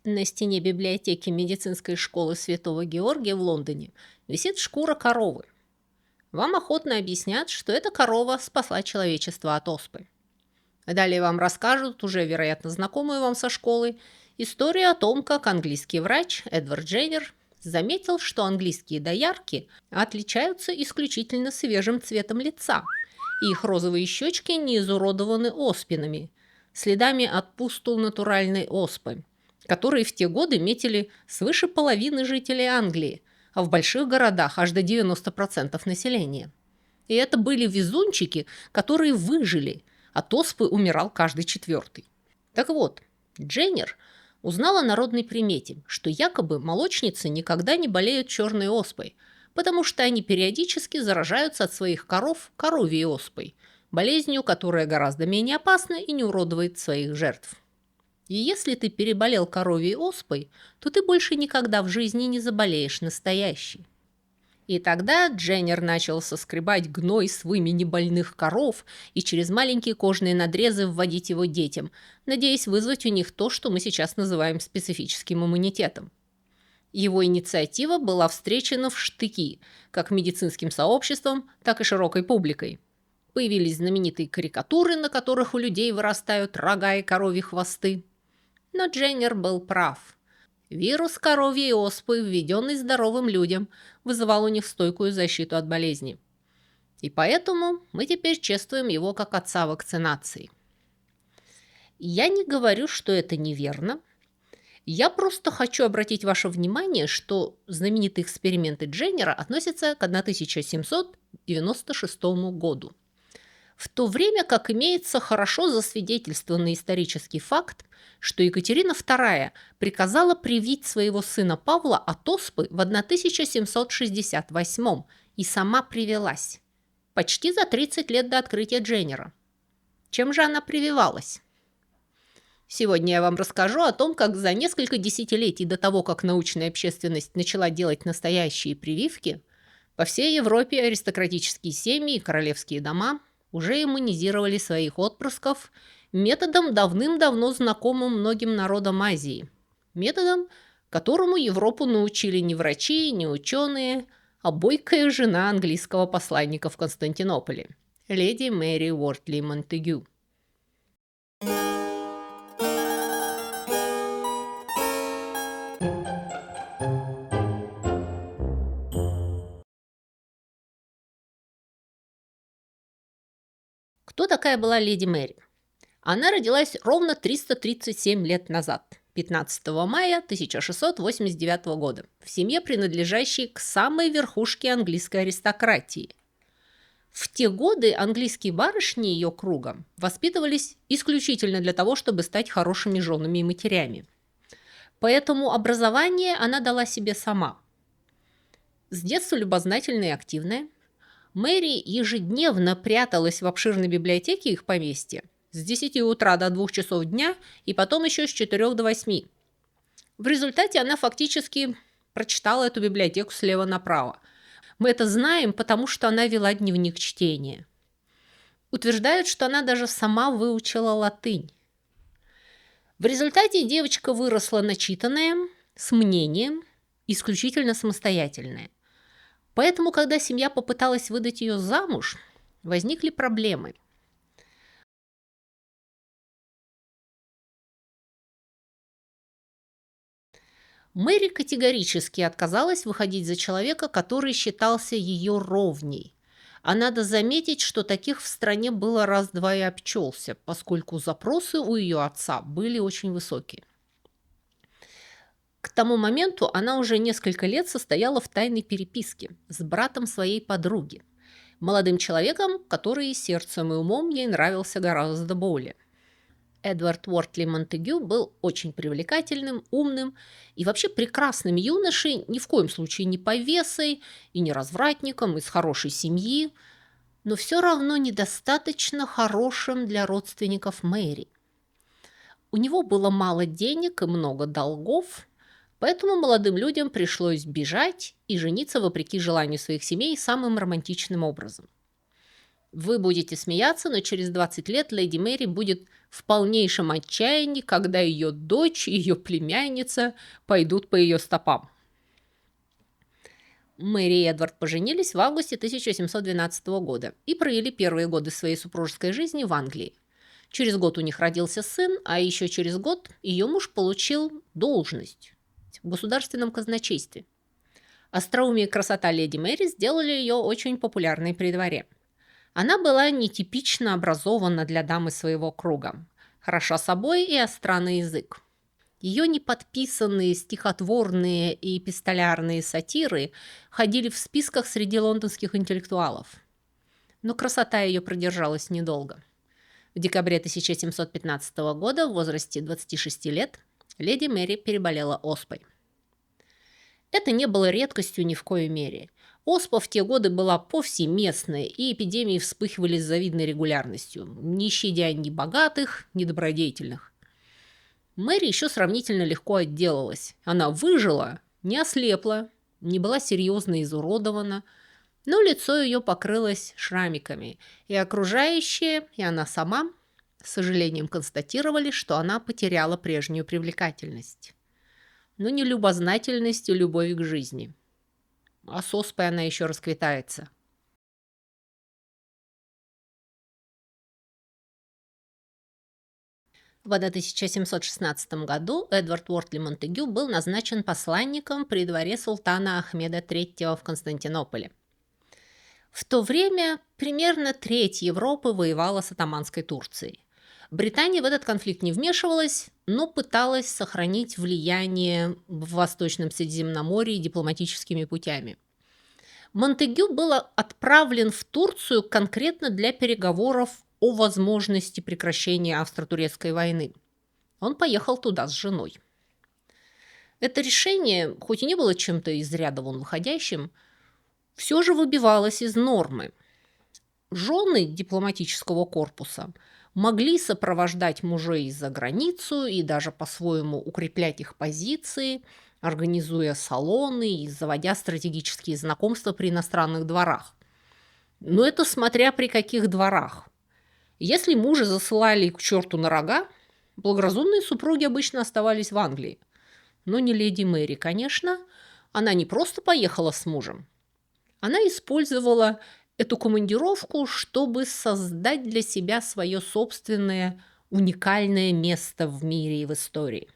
На стене библиотеки медицинской школы Святого Георгия в Лондоне висит шкура коровы. Вам охотно объяснят, что эта корова спасла человечество от оспы. Далее вам расскажут, уже вероятно знакомую вам со школы, историю о том, как английский врач Эдвард Дженнер заметил, что английские доярки отличаются исключительно свежим цветом лица, и их розовые щечки не изуродованы оспинами, следами от пустул натуральной оспы, которые в те годы метили свыше половины жителей Англии, а в больших городах аж до 90% населения. И это были везунчики, которые выжили, от оспы умирал каждый четвертый. Так вот, Дженнер узнала о народной примете, что якобы молочницы никогда не болеют черной оспой, потому что они периодически заражаются от своих коров коровьей оспой, болезнью, которая гораздо менее опасна и не уродует своих жертв. И если ты переболел коровьей оспой, то ты больше никогда в жизни не заболеешь настоящей. И тогда Дженнер начал соскребать гной с вымени больных коров и через маленькие кожные надрезы вводить его детям, надеясь вызвать у них то, что мы сейчас называем специфическим иммунитетом. Его инициатива была встречена в штыки, как медицинским сообществом, так и широкой публикой. Появились знаменитые карикатуры, на которых у людей вырастают рога и коровьи хвосты. Но Дженнер был прав. Вирус коровьей оспы, введенный здоровым людям, вызывал у них стойкую защиту от болезни. И поэтому мы теперь чествуем его как отца вакцинации. Я не говорю, что это неверно. Я просто хочу обратить ваше внимание, что знаменитые эксперименты Дженнера относятся к 1796 году. В то время как имеется хорошо засвидетельствованный исторический факт, что Екатерина II приказала привить своего сына Павла от оспы в 1768 и сама привилась. Почти за 30 лет до открытия Дженнера. Чем же она прививалась? Сегодня я вам расскажу о том, как за несколько десятилетий до того, как научная общественность начала делать настоящие прививки, по всей Европе аристократические семьи и королевские дома уже иммунизировали своих отпрысков методом, давным-давно знакомым многим народам Азии. Методом, которому Европу научили не врачи, не ученые, а бойкая жена английского посланника в Константинополе, леди Мэри Уортли Монтегю. Кто такая была леди Мэри? Она родилась ровно 337 лет назад, 15 мая 1689 года, в семье, принадлежащей к самой верхушке английской аристократии. В те годы английские барышни ее круга воспитывались исключительно для того, чтобы стать хорошими женами и матерями. Поэтому образование она дала себе сама. С детства любознательная и активная, Мэри ежедневно пряталась в обширной библиотеке их поместья с 10 утра до 2 часов дня и потом еще с 4 до 8. В результате она фактически прочитала эту библиотеку слева направо. Мы это знаем, потому что она вела дневник чтения. Утверждают, что она даже сама выучила латынь. В результате девочка выросла начитанная, с мнением, исключительно самостоятельная. Поэтому, когда семья попыталась выдать ее замуж, возникли проблемы. Мэри категорически отказалась выходить за человека, который считался ее ровней. А надо заметить, что таких в стране было раз-два и обчелся, поскольку запросы у ее отца были очень высокие. К тому моменту она уже несколько лет состояла в тайной переписке с братом своей подруги, молодым человеком, который сердцем и умом ей нравился гораздо более. Эдвард Уортли Монтегю был очень привлекательным, умным и вообще прекрасным юношей, ни в коем случае не повесой и не развратником из хорошей семьи, но все равно недостаточно хорошим для родственников Мэри. У него было мало денег и много долгов, поэтому молодым людям пришлось бежать и жениться вопреки желанию своих семей самым романтичным образом. Вы будете смеяться, но через 20 лет леди Мэри будет в полнейшем отчаянии, когда ее дочь и ее племянница пойдут по ее стопам. Мэри и Эдвард поженились в августе 1712 года и провели первые годы своей супружеской жизни в Англии. Через год у них родился сын, а еще через год ее муж получил должность в государственном казначействе. Остроумие и красота леди Мэри сделали ее очень популярной при дворе. Она была нетипично образована для дамы своего круга, хороша собой и остра на язык. Ее неподписанные стихотворные и эпистолярные сатиры ходили в списках среди лондонских интеллектуалов. Но красота ее продержалась недолго. В декабре 1715 года в возрасте 26 лет леди Мэри переболела оспой. Это не было редкостью ни в коей мере. Оспа в те годы была повсеместной, и эпидемии вспыхивали с завидной регулярностью, не щадя ни богатых, ни добродетельных. Мэри еще сравнительно легко отделалась. Она выжила, не ослепла, не была серьезно изуродована, но лицо ее покрылось шрамиками, и окружающие, и она сама, с сожалением констатировали, что она потеряла прежнюю привлекательность. Но не любознательность и любовь к жизни. А с оспой она еще расквитается. В 1716 году Эдвард Уортли Монтегю был назначен посланником при дворе султана Ахмеда III в Константинополе. В то время примерно треть Европы воевала с Отоманской Турцией. Британия в этот конфликт не вмешивалась, но пыталась сохранить влияние в Восточном Средиземноморье дипломатическими путями. Монтегю был отправлен в Турцию конкретно для переговоров о возможности прекращения Австро-Турецкой войны. Он поехал туда с женой. Это решение, хоть и не было чем-то из ряда вон выходящим, все же выбивалось из нормы. Жены дипломатического корпуса могли сопровождать мужей за границу и даже по-своему укреплять их позиции, организуя салоны и заводя стратегические знакомства при иностранных дворах. Но это смотря при каких дворах. Если мужа засылали к черту на рога, благоразумные супруги обычно оставались в Англии. Но не леди Мэри, конечно. Она не просто поехала с мужем. Она использовала эту командировку, чтобы создать для себя свое собственное уникальное место в мире и в истории.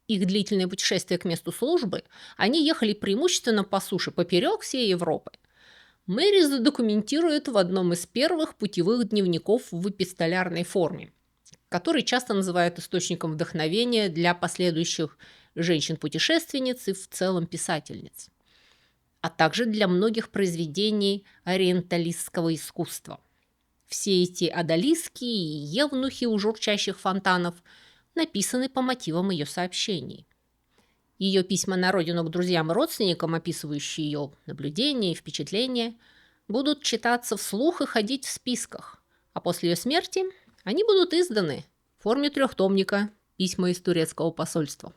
Их длительное путешествие к месту службы, они ехали преимущественно по суше поперек всей Европы. Мэри задокументирует в одном из первых путевых дневников в эпистолярной форме, который часто называют источником вдохновения для последующих женщин-путешественниц и в целом писательниц, а также для многих произведений ориенталистского искусства. Все эти одалиски и евнухи у журчащих фонтанов написаны по мотивам ее сообщений. Ее письма на родину к друзьям и родственникам, описывающие ее наблюдения и впечатления, будут читаться вслух и ходить в списках, а после ее смерти они будут изданы в форме трехтомника «Письма из турецкого посольства».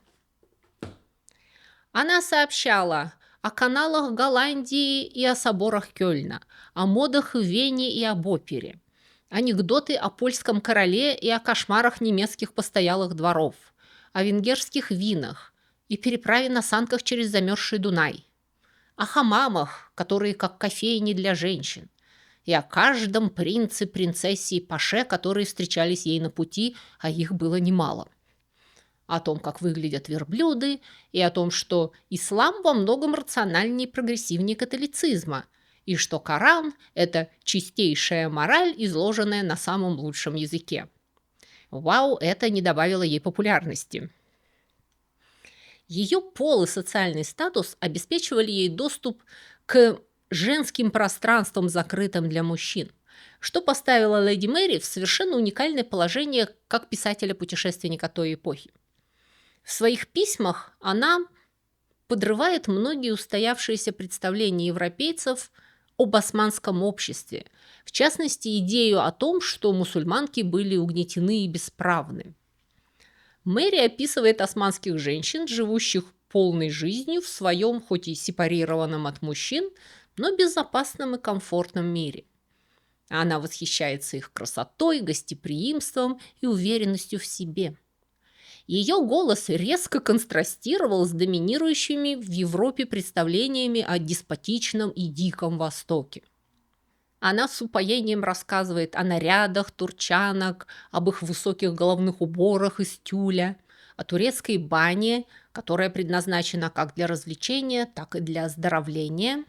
Она сообщала о каналах Голландии и о соборах Кёльна, о модах в Вене и об опере, анекдоты о польском короле и о кошмарах немецких постоялых дворов, о венгерских винах и переправе на санках через замерзший Дунай, о хамамах, которые как кофейни для женщин, и о каждом принце, принцессе и паше, которые встречались ей на пути, а их было немало. О том, как выглядят верблюды, и о том, что ислам во многом рациональнее и прогрессивнее католицизма, и что Коран – это чистейшая мораль, изложенная на самом лучшем языке. Вау, это не добавило ей популярности. Ее пол и социальный статус обеспечивали ей доступ к женским пространствам, закрытым для мужчин, что поставило леди Мэри в совершенно уникальное положение как писателя-путешественника той эпохи. В своих письмах она подрывает многие устоявшиеся представления европейцев об османском обществе, в частности, идею о том, что мусульманки были угнетены и бесправны. Мэри описывает османских женщин, живущих полной жизнью в своем, хоть и сепарированном от мужчин, но безопасном и комфортном мире. Она восхищается их красотой, гостеприимством и уверенностью в себе. Ее голос резко контрастировал с доминирующими в Европе представлениями о деспотичном и диком Востоке. Она с упоением рассказывает о нарядах турчанок, об их высоких головных уборах из тюля, о турецкой бане, которая предназначена как для развлечения, так и для оздоровления.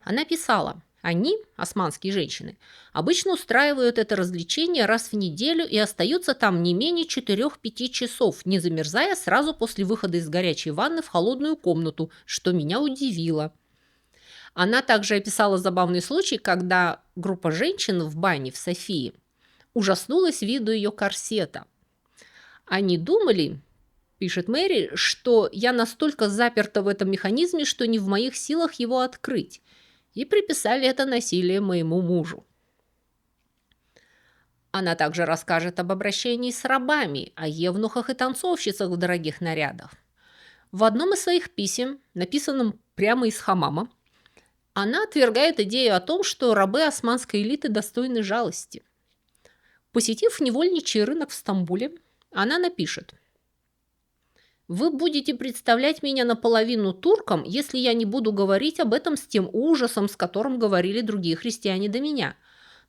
Она писала: они, османские женщины, обычно устраивают это развлечение раз в неделю и остаются там не менее 4-5 часов, не замерзая сразу после выхода из горячей ванны в холодную комнату, что меня удивило. Она также описала забавный случай, когда группа женщин в бане в Софии ужаснулась виду ее корсета. Они думали, пишет Мэри, что я настолько заперта в этом механизме, что не в моих силах его открыть, и приписали это насилие моему мужу. Она также расскажет об обращении с рабами, о евнухах и танцовщицах в дорогих нарядах. В одном из своих писем, написанном прямо из хамама, она отвергает идею о том, что рабы османской элиты достойны жалости. Посетив невольничий рынок в Стамбуле, она напишет: «Вы будете представлять меня наполовину турком, если я не буду говорить об этом с тем ужасом, с которым говорили другие христиане до меня.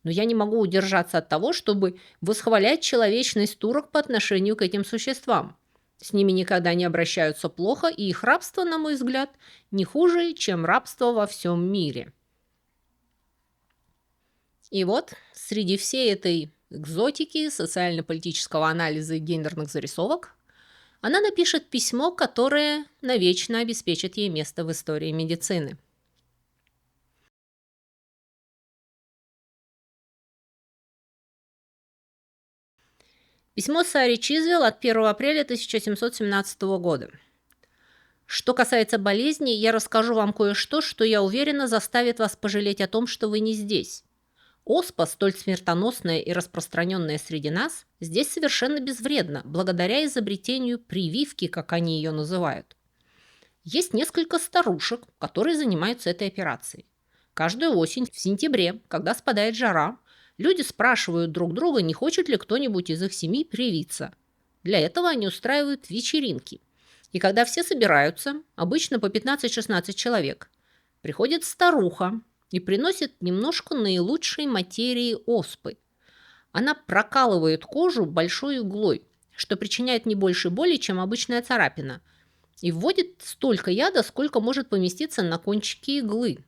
Но я не могу удержаться от того, чтобы восхвалять человечность турок по отношению к этим существам. С ними никогда не обращаются плохо, и их рабство, на мой взгляд, не хуже, чем рабство во всем мире». И вот среди всей этой экзотики, социально-политического анализа и гендерных зарисовок она напишет письмо, которое навечно обеспечит ей место в истории медицины. Письмо Саре Чизвелл от 1 апреля 1717 года. «Что касается болезни, я расскажу вам кое-что, что, я уверена, заставит вас пожалеть о том, что вы не здесь. Оспа, столь смертоносная и распространенная среди нас, здесь совершенно безвредна, благодаря изобретению прививки, как они ее называют. Есть несколько старушек, которые занимаются этой операцией. Каждую осень, в сентябре, когда спадает жара, люди спрашивают друг друга, не хочет ли кто-нибудь из их семьи привиться. Для этого они устраивают вечеринки. И когда все собираются, обычно по 15-16 человек, приходит старуха и приносит немножко наилучшей материи оспы. Она прокалывает кожу большой иглой, что причиняет не больше боли, чем обычная царапина, и вводит столько яда, сколько может поместиться на кончике иглы,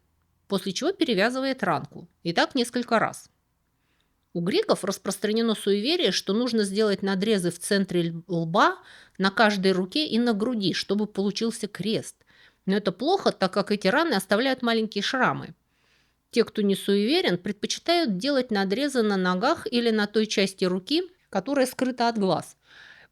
после чего перевязывает ранку. И так несколько раз. У греков распространено суеверие, что нужно сделать надрезы в центре лба, на каждой руке и на груди, чтобы получился крест. Но это плохо, так как эти раны оставляют маленькие шрамы. Те, кто не суеверен, предпочитают делать надрезы на ногах или на той части руки, которая скрыта от глаз.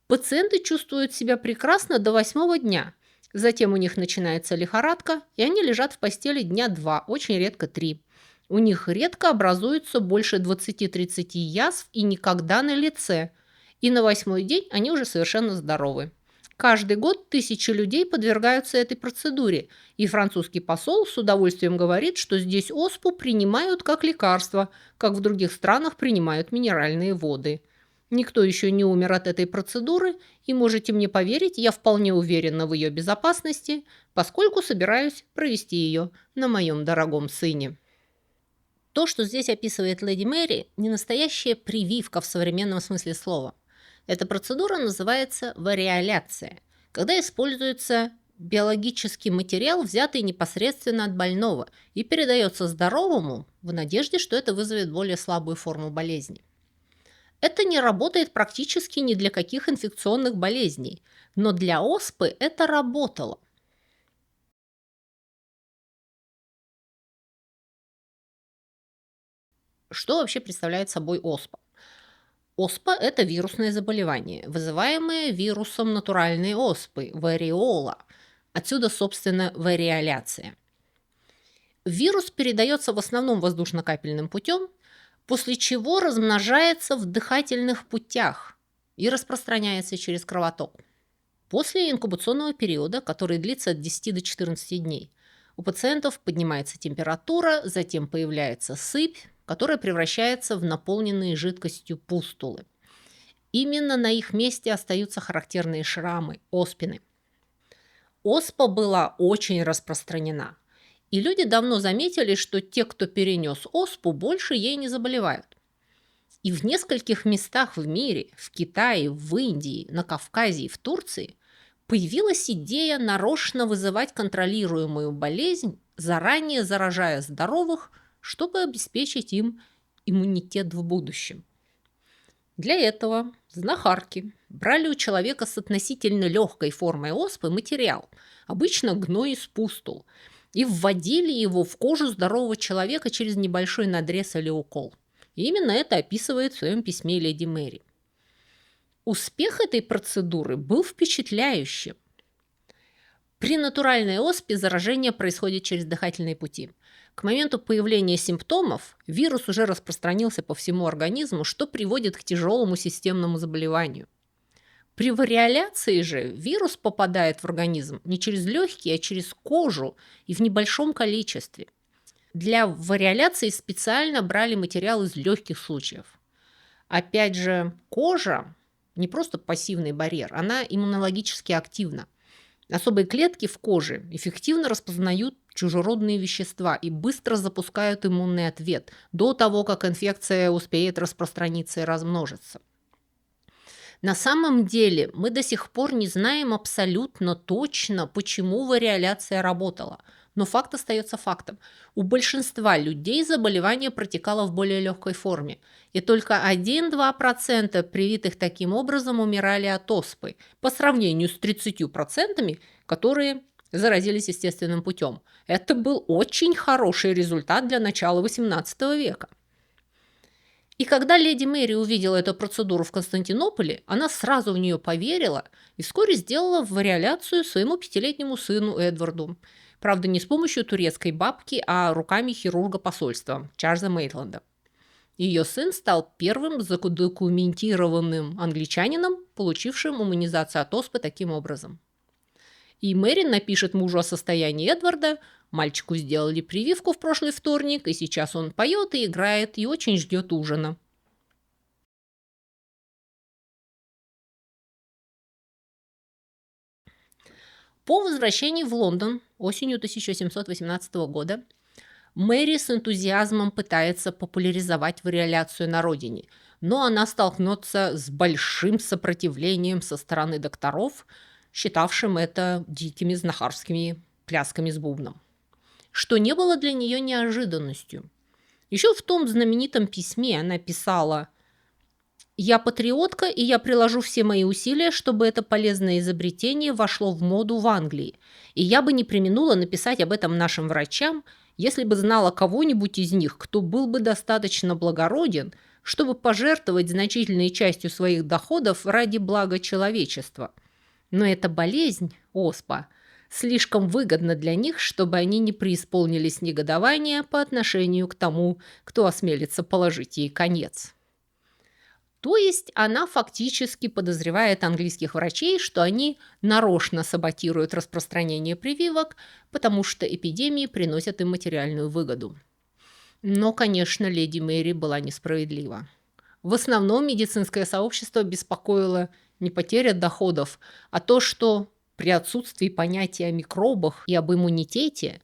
Пациенты чувствуют себя прекрасно до 8-го дня. Затем у них начинается лихорадка, и они лежат в постели дня 2, очень редко 3. У них редко образуется больше 20-30 язв и никогда на лице. И на 8-й день они уже совершенно здоровы. Каждый год тысячи людей подвергаются этой процедуре, и французский посол с удовольствием говорит, что здесь оспу принимают как лекарство, как в других странах принимают минеральные воды. Никто еще не умер от этой процедуры, и можете мне поверить, я вполне уверена в ее безопасности, поскольку собираюсь провести ее на моем дорогом сыне. То, что здесь описывает леди Мэри, не настоящая прививка в современном смысле слова. Эта процедура называется вариоляция, когда используется биологический материал, взятый непосредственно от больного, и передается здоровому в надежде, что это вызовет более слабую форму болезни. Это не работает практически ни для каких инфекционных болезней, но для оспы это работало. Что вообще представляет собой оспа? Оспа – это вирусное заболевание, вызываемое вирусом натуральной оспы – вариола. Отсюда, собственно, вариоляция. Вирус передается в основном воздушно-капельным путем, после чего размножается в дыхательных путях и распространяется через кровоток. После инкубационного периода, который длится от 10 до 14 дней, у пациентов поднимается температура, затем появляется сыпь, которая превращается в наполненные жидкостью пустулы. Именно на их месте остаются характерные шрамы, оспины. Оспа была очень распространена, и люди давно заметили, что те, кто перенес оспу, больше ей не заболевают. И в нескольких местах в мире, в Китае, в Индии, на Кавказе и в Турции, появилась идея нарочно вызывать контролируемую болезнь, заранее заражая здоровых, чтобы обеспечить им иммунитет в будущем. Для этого знахарки брали у человека с относительно легкой формой оспы материал, обычно гной из пустул, и вводили его в кожу здорового человека через небольшой надрез или укол. И именно это описывает в своем письме леди Мэри. Успех этой процедуры был впечатляющим. При натуральной оспе заражение происходит через дыхательные пути. К моменту появления симптомов вирус уже распространился по всему организму, что приводит к тяжелому системному заболеванию. При вариоляции же вирус попадает в организм не через легкие, а через кожу и в небольшом количестве. Для вариоляции специально брали материал из легких случаев. Опять же, кожа не просто пассивный барьер, она иммунологически активна. Особые клетки в коже эффективно распознают чужеродные вещества и быстро запускают иммунный ответ до того, как инфекция успеет распространиться и размножиться. На самом деле мы до сих пор не знаем абсолютно точно, почему вариоляция работала. Но факт остается фактом. У большинства людей заболевание протекало в более легкой форме. И только 1-2% привитых таким образом умирали от оспы, по сравнению с 30%, которые заразились естественным путем. Это был очень хороший результат для начала XVIII века. И когда леди Мэри увидела эту процедуру в Константинополе, она сразу в нее поверила и вскоре сделала вариоляцию своему 5-летнему сыну Эдварду. Правда, не с помощью турецкой бабки, а руками хирурга посольства Чарльза Мейтленда. Ее сын стал первым задокументированным англичанином, получившим иммунизацию от оспы таким образом. И Мэри напишет мужу о состоянии Эдварда. Мальчику сделали прививку в прошлый вторник, и сейчас он поет и играет, и очень ждет ужина. По возвращении в Лондон осенью 1718 года Мэри с энтузиазмом пытается популяризовать вариоляцию на родине, но она столкнется с большим сопротивлением со стороны докторов, считавшим это дикими знахарскими плясками с бубном, что не было для нее неожиданностью. Еще в том знаменитом письме она писала: «Я патриотка, и я приложу все мои усилия, чтобы это полезное изобретение вошло в моду в Англии, и я бы не преминула написать об этом нашим врачам, если бы знала кого-нибудь из них, кто был бы достаточно благороден, чтобы пожертвовать значительной частью своих доходов ради блага человечества. Но эта болезнь, оспа, слишком выгодна для них, чтобы они не преисполнились негодования по отношению к тому, кто осмелится положить ей конец». То есть она фактически подозревает английских врачей, что они нарочно саботируют распространение прививок, потому что эпидемии приносят им материальную выгоду. Но, конечно, леди Мэри была несправедлива. В основном медицинское сообщество беспокоило не потеря доходов, а то, что при отсутствии понятия о микробах и об иммунитете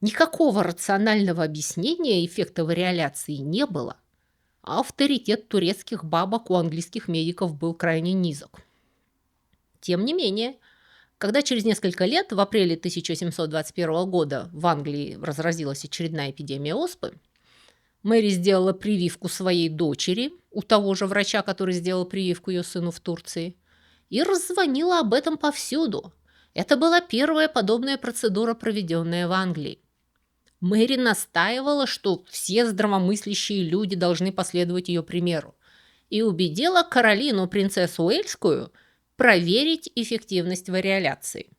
никакого рационального объяснения эффекта вариоляции не было. А авторитет турецких бабок у английских медиков был крайне низок. Тем не менее, когда через несколько лет, в апреле 1721 года, в Англии разразилась очередная эпидемия оспы, Мэри сделала прививку своей дочери у того же врача, который сделал прививку ее сыну в Турции, и раззвонила об этом повсюду. Это была первая подобная процедура, проведенная в Англии. Мэри настаивала, что все здравомыслящие люди должны последовать ее примеру, и убедила Каролину, принцессу Уэльскую, проверить эффективность вариоляции.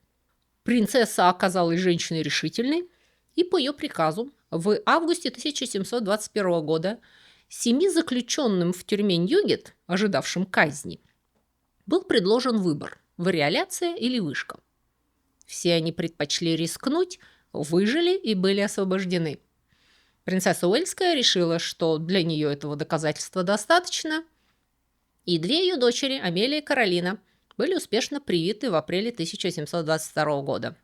Принцесса оказалась женщиной решительной, и по ее приказу в августе 1721 года 7 заключенным в тюрьме Ньюгет, ожидавшим казни, был предложен выбор – вариоляция или вышка. Все они предпочли рискнуть, выжили и были освобождены. Принцесса Уэльская решила, что для нее этого доказательства достаточно, и две ее дочери, Амелия и Каролина, были успешно привиты в апреле 1722 года.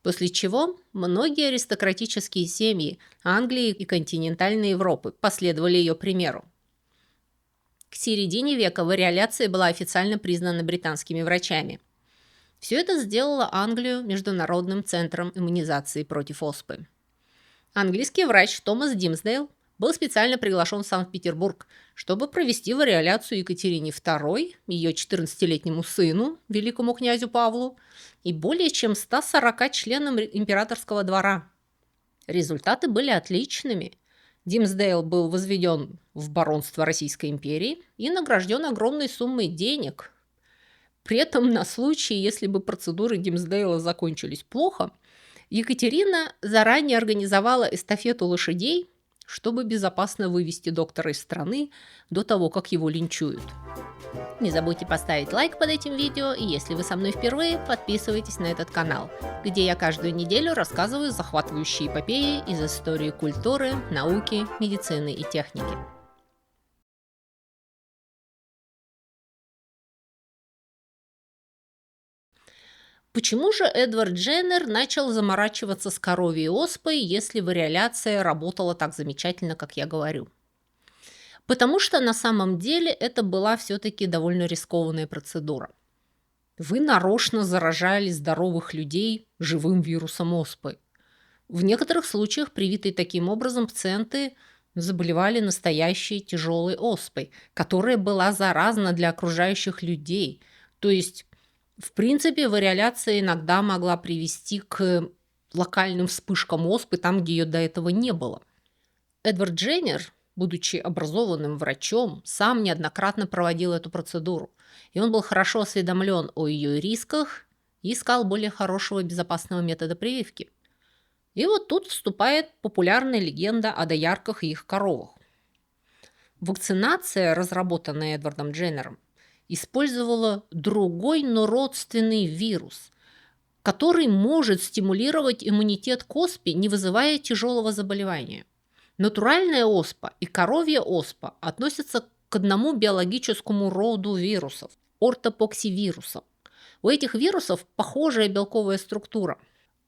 После чего многие аристократические семьи Англии и континентальной Европы последовали ее примеру. К середине века вариоляция была официально признана британскими врачами. Все это сделало Англию международным центром иммунизации против оспы. Английский врач Томас Димсдейл был специально приглашен в Санкт-Петербург, чтобы провести вариоляцию Екатерине II, ее 14-летнему сыну, великому князю Павлу, и более чем 140 членам императорского двора. Результаты были отличными. Димсдейл был возведен в баронство Российской империи и награжден огромной суммой денег. При этом на случай, если бы процедуры Димсдейла закончились плохо, Екатерина заранее организовала эстафету лошадей, чтобы безопасно вывести доктора из страны до того, как его линчуют. Не забудьте поставить лайк под этим видео, и если вы со мной впервые, подписывайтесь на этот канал, где я каждую неделю рассказываю захватывающие эпопеи из истории культуры, науки, медицины и техники. Почему же Эдвард Дженнер начал заморачиваться с коровьей оспой, если вариоляция работала так замечательно, как я говорю? Потому что на самом деле это была все-таки довольно рискованная процедура. Вы нарочно заражали здоровых людей живым вирусом оспы. В некоторых случаях, привитые таким образом, пациенты заболевали настоящей тяжелой оспой, которая была заразна для окружающих людей. То есть, в принципе, вариоляция иногда могла привести к локальным вспышкам оспы там, где ее до этого не было. Эдвард Дженнер, будучи образованным врачом, сам неоднократно проводил эту процедуру, и он был хорошо осведомлен о ее рисках и искал более хорошего и безопасного метода прививки. И вот тут вступает популярная легенда о доярках и их коровах. Вакцинация, разработанная Эдвардом Дженнером, использовала другой, но родственный вирус, который может стимулировать иммунитет к оспе, не вызывая тяжелого заболевания. Натуральная оспа и коровья оспа относятся к одному биологическому роду вирусов – ортопоксивирусам. У этих вирусов похожая белковая структура.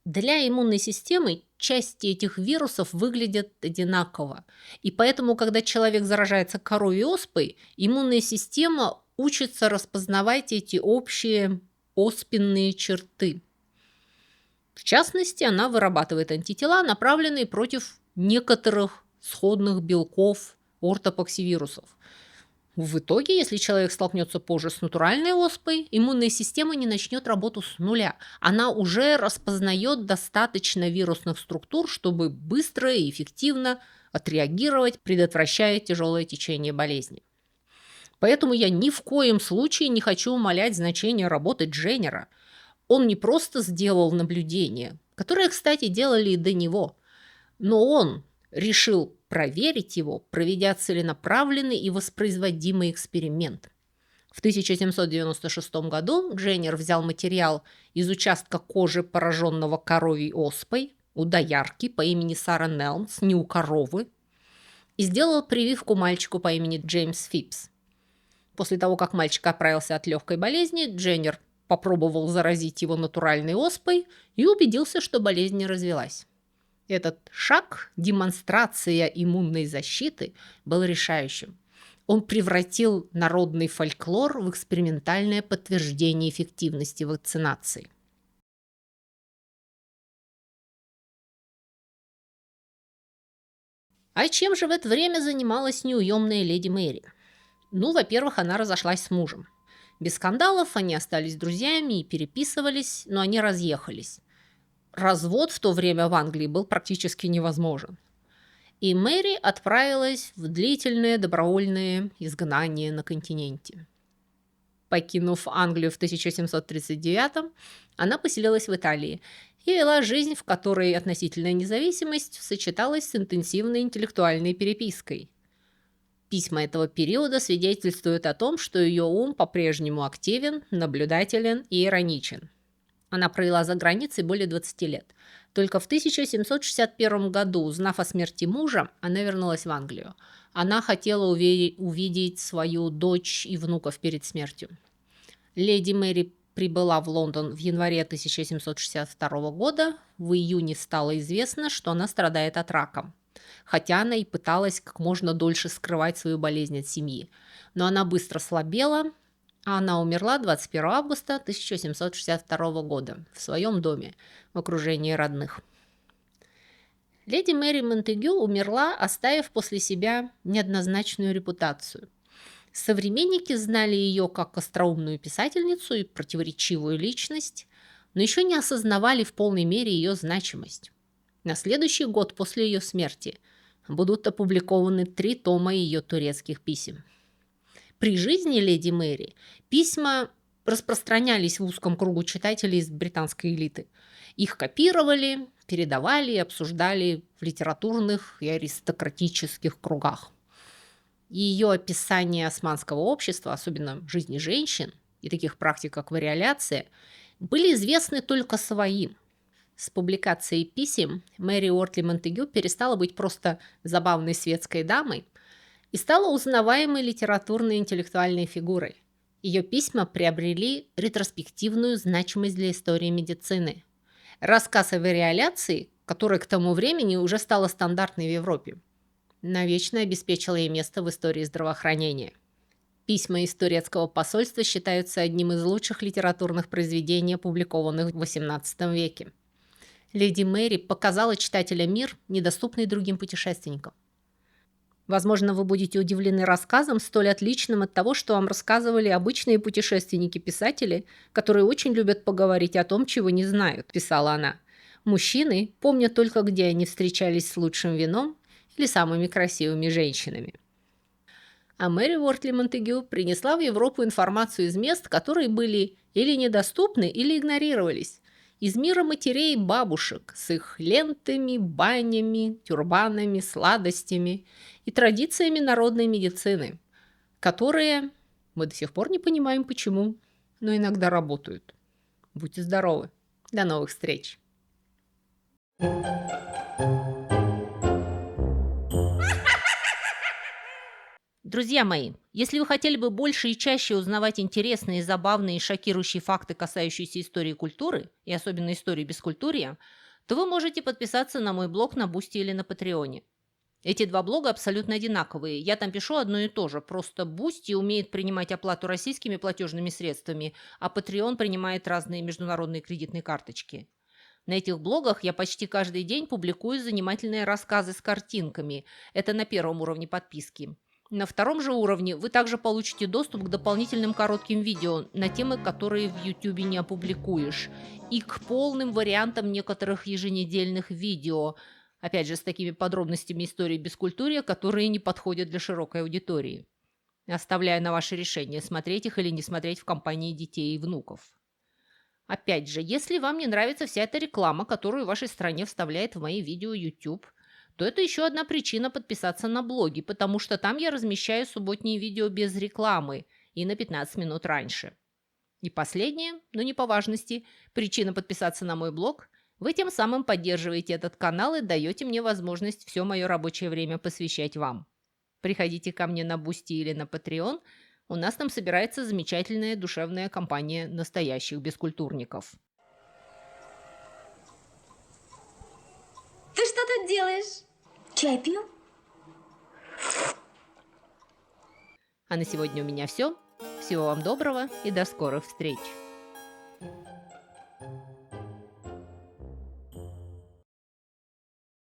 Для иммунной системы части этих вирусов выглядят одинаково. И поэтому, когда человек заражается коровьей оспой, иммунная система учится распознавать эти общие оспенные черты. В частности, она вырабатывает антитела, направленные против некоторых сходных белков ортопоксивирусов. В итоге, если человек столкнется позже с натуральной оспой, иммунная система не начнет работу с нуля. Она уже распознает достаточно вирусных структур, чтобы быстро и эффективно отреагировать, предотвращая тяжелое течение болезни. Поэтому я ни в коем случае не хочу умалять значение работы Дженнера. Он не просто сделал наблюдение, которое, кстати, делали и до него, но он решил проверить его, проведя целенаправленный и воспроизводимый эксперимент. В 1796 году Дженнер взял материал из участка кожи, пораженного коровьей оспой, у доярки по имени Сара Нелмс, не у коровы, и сделал прививку мальчику по имени Джеймс Фипс. После того, как мальчик оправился от легкой болезни, Дженнер попробовал заразить его натуральной оспой и убедился, что болезнь не развилась. Этот шаг, демонстрация иммунной защиты, был решающим. Он превратил народный фольклор в экспериментальное подтверждение эффективности вакцинации. А чем же в это время занималась неуемная леди Мэри? Ну, во-первых, она разошлась с мужем. Без скандалов они остались друзьями и переписывались, но они разъехались. Развод в то время в Англии был практически невозможен. И Мэри отправилась в длительное добровольное изгнание на континенте. Покинув Англию в 1739, она поселилась в Италии и вела жизнь, в которой относительная независимость сочеталась с интенсивной интеллектуальной перепиской. Письма этого периода свидетельствуют о том, что ее ум по-прежнему активен, наблюдателен и ироничен. Она провела за границей более 20 лет. Только в 1761 году, узнав о смерти мужа, она вернулась в Англию. Она хотела увидеть свою дочь и внуков перед смертью. Леди Мэри прибыла в Лондон в январе 1762 года. В июне стало известно, что она страдает от рака. Хотя она и пыталась как можно дольше скрывать свою болезнь от семьи. Но она быстро слабела, а она умерла 21 августа 1762 года в своем доме в окружении родных. Леди Мэри Монтегю умерла, оставив после себя неоднозначную репутацию. Современники знали ее как остроумную писательницу и противоречивую личность, но еще не осознавали в полной мере ее значимость. На следующий год после ее смерти будут опубликованы 3 тома ее турецких писем. При жизни леди Мэри письма распространялись в узком кругу читателей из британской элиты. Их копировали, передавали и обсуждали в литературных и аристократических кругах. Ее описание османского общества, особенно жизни женщин и таких практик, как вариоляция, были известны только своим. С публикацией писем Мэри Уортли Монтегю перестала быть просто забавной светской дамой и стала узнаваемой литературной и интеллектуальной фигурой. Ее письма приобрели ретроспективную значимость для истории медицины. Рассказ о вариоляции, который к тому времени уже стала стандартной в Европе, навечно обеспечила ей место в истории здравоохранения. Письма из турецкого посольства считаются одним из лучших литературных произведений, опубликованных в XVIII веке. Леди Мэри показала читателям мир, недоступный другим путешественникам. Возможно, вы будете удивлены рассказом, столь отличным от того, что вам рассказывали обычные путешественники-писатели, которые очень любят поговорить о том, чего не знают, писала она. Мужчины помнят только, где они встречались с лучшим вином или самыми красивыми женщинами. А Мэри Уортли Монтегю принесла в Европу информацию из мест, которые были или недоступны, или игнорировались. Из мира матерей и бабушек с их лентами, банями, тюрбанами, сладостями и традициями народной медицины, которые мы до сих пор не понимаем почему, но иногда работают. Будьте здоровы. До новых встреч. Друзья мои, если вы хотели бы больше и чаще узнавать интересные, забавные и шокирующие факты, касающиеся истории и культуры, и особенно истории бескультурья, то вы можете подписаться на мой блог на Бусти или на Патреоне. Эти 2 блога абсолютно одинаковые. Я там пишу одно и то же, просто Бусти умеет принимать оплату российскими платежными средствами, а Patreon принимает разные международные кредитные карточки. На этих блогах я почти каждый день публикую занимательные рассказы с картинками. Это на первом уровне подписки. На втором же уровне вы также получите доступ к дополнительным коротким видео на темы, которые в YouTube не опубликуешь, и к полным вариантам некоторых еженедельных видео, опять же с такими подробностями истории бескультурья, которые не подходят для широкой аудитории. Оставляю на ваше решение, смотреть их или не смотреть в компании детей и внуков. Опять же, если вам не нравится вся эта реклама, которую в вашей стране вставляет в мои видео YouTube, то это еще одна причина подписаться на блоги, потому что там я размещаю субботние видео без рекламы и на 15 минут раньше. И последнее, но не по важности, причина подписаться на мой блог – вы тем самым поддерживаете этот канал и даете мне возможность все мое рабочее время посвящать вам. Приходите ко мне на Бусти или на Patreon, у нас там собирается замечательная душевная компания настоящих бескультурников. Ты что тут делаешь? Чай пью? А на сегодня у меня все. Всего вам доброго и до скорых встреч!